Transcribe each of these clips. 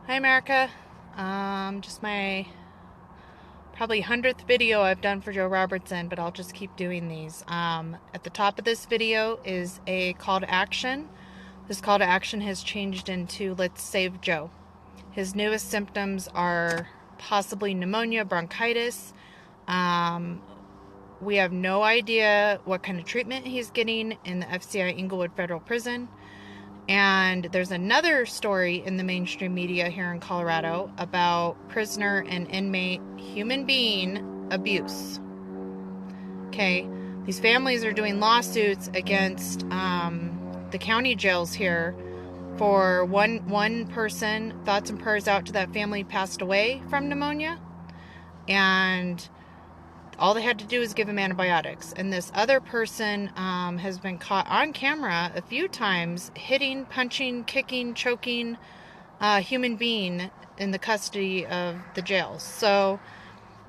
Hi America. Just my probably 100th video I've done for Joe Robertson, but I'll just keep doing these. At the top of this video is a call to action. This call to action has changed into Let's Save Joe. His newest symptoms are possibly pneumonia, bronchitis. We have no idea what kind of treatment he's getting in the FCI Inglewood Federal Prison. And there's another story in the mainstream media here in Colorado about prisoner and inmate human being abuse. Okay, these families are doing lawsuits against the county jails here for one person. Thoughts and prayers out to that family, passed away from pneumonia, and all they had to do was give him antibiotics. And this other person has been caught on camera a few times hitting, punching, kicking, choking a human being in the custody of the jails. So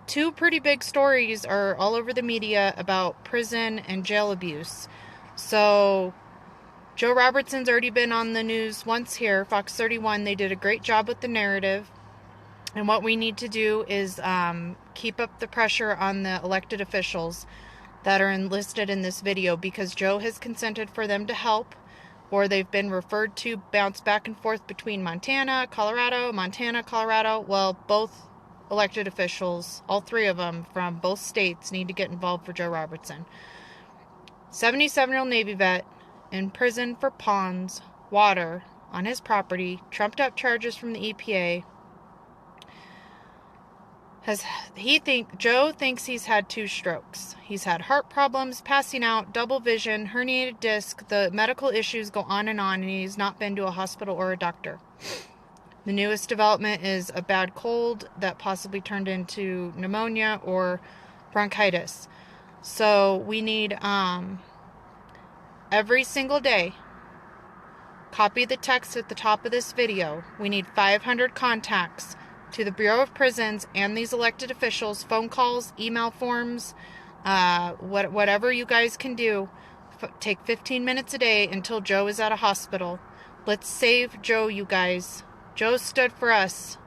two pretty big stories are all over the media about prison and jail abuse. So Joe Robertson's already been on the news once here, Fox 31. They did a great job with the narrative. And what we need to do is keep up the pressure on the elected officials that are enlisted in this video, because Joe has consented for them to help, or they've been referred to, bounce back and forth between Montana, Colorado, Montana, Colorado. Well, both elected officials, all three of them from both states, need to get involved for Joe Robertson. 77-year-old Navy vet in prison for ponds, water on his property, trumped up charges from the EPA. Joe thinks he's had 2 strokes. He's had heart problems, passing out, double vision, herniated disc. The medical issues go on, and he's not been to a hospital or a doctor. The newest development is a bad cold that possibly turned into pneumonia or bronchitis. So we need every single day, copy the text at the top of this video. We need 500 contacts to the Bureau of Prisons and these elected officials, phone calls, email forms, whatever you guys can do. Take 15 minutes a day until Joe is at a hospital. Let's save Joe, you guys. Joe stood for us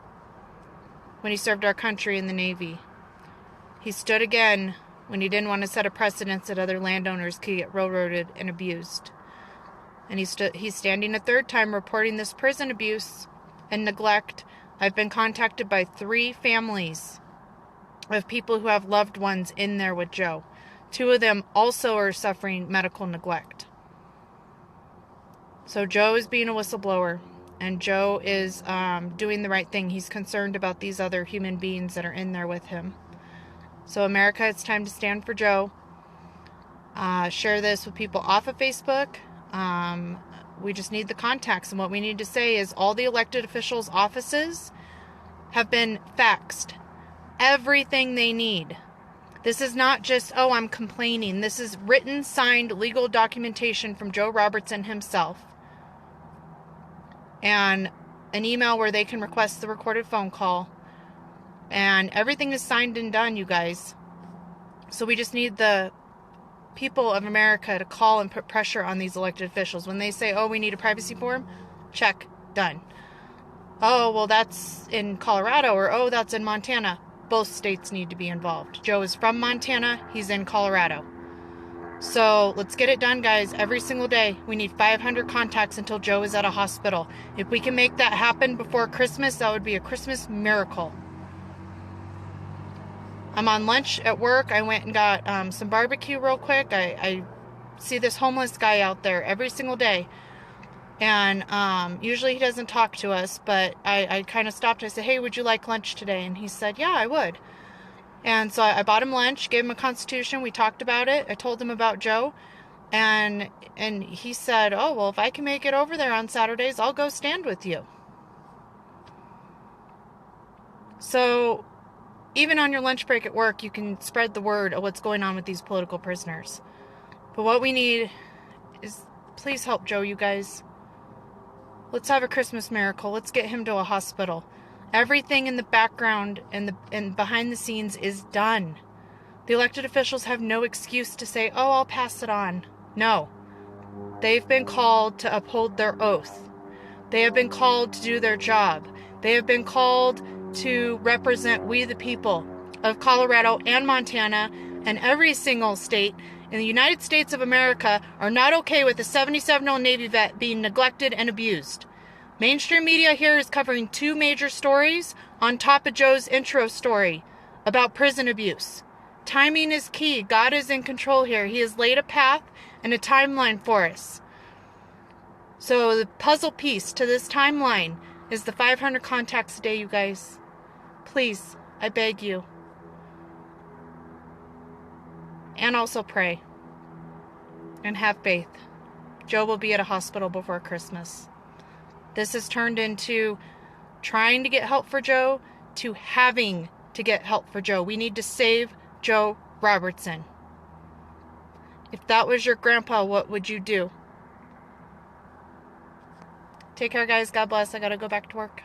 when he served our country in the Navy. He stood again when he didn't want to set a precedence that other landowners could get railroaded and abused. And he's standing a third time reporting this prison abuse and neglect. I've been contacted by 3 families of people who have loved ones in there with Joe. 2 of them also are suffering medical neglect. So Joe is being a whistleblower, and Joe is doing the right thing. He's concerned about these other human beings that are in there with him. So America, it's time to stand for Joe. Share this with people off of Facebook. We just need the contacts, and what we need to say is all the elected officials' offices have been faxed everything they need. This is not just, oh, I'm complaining. This is written, signed, legal documentation from Joe Robertson himself, and an email where they can request the recorded phone call, and everything is signed and done, you guys. So we just need the people of America to call and put pressure on these elected officials. When they say, oh, we need a privacy form, check, done. Oh, well, that's in Colorado, or oh, that's in Montana. Both states need to be involved. Joe is from Montana. He's in Colorado. So let's get it done, guys. Every single day. We need 500 contacts until Joe is at a hospital. If we can make that happen before Christmas, that would be a Christmas miracle. I'm on lunch at work. I went and got some barbecue real quick. I see this homeless guy out there every single day. And usually he doesn't talk to us, but I kind of stopped. I said, hey, would you like lunch today? And he said, yeah, I would. And so I bought him lunch, gave him a Constitution. We talked about it. I told him about Joe. And he said, oh, well, if I can make it over there on Saturdays, I'll go stand with you. So even on your lunch break at work, you can spread the word of what's going on with these political prisoners. But what we need is, please help Joe, you guys. Let's have a Christmas miracle. Let's get him to a hospital. Everything in the background and behind the scenes is done. The elected officials have no excuse to say, oh, I'll pass it on. No. They've been called to uphold their oath. They have been called to do their job. They have been called to represent we the people of Colorado and Montana and every single state in the United States of America are not okay with a 77-year-old Navy vet being neglected and abused. Mainstream media here is covering two major stories on top of Joe's intro story about prison abuse. Timing is key. God is in control here. He has laid a path and a timeline for us. So the puzzle piece to this timeline is the 500 contacts a day, you guys. Please, I beg you. And also pray. And have faith. Joe will be at a hospital before Christmas. This has turned into trying to get help for Joe to having to get help for Joe. We need to save Joe Robertson. If that was your grandpa, what would you do? Take care, guys. God bless. I gotta go back to work.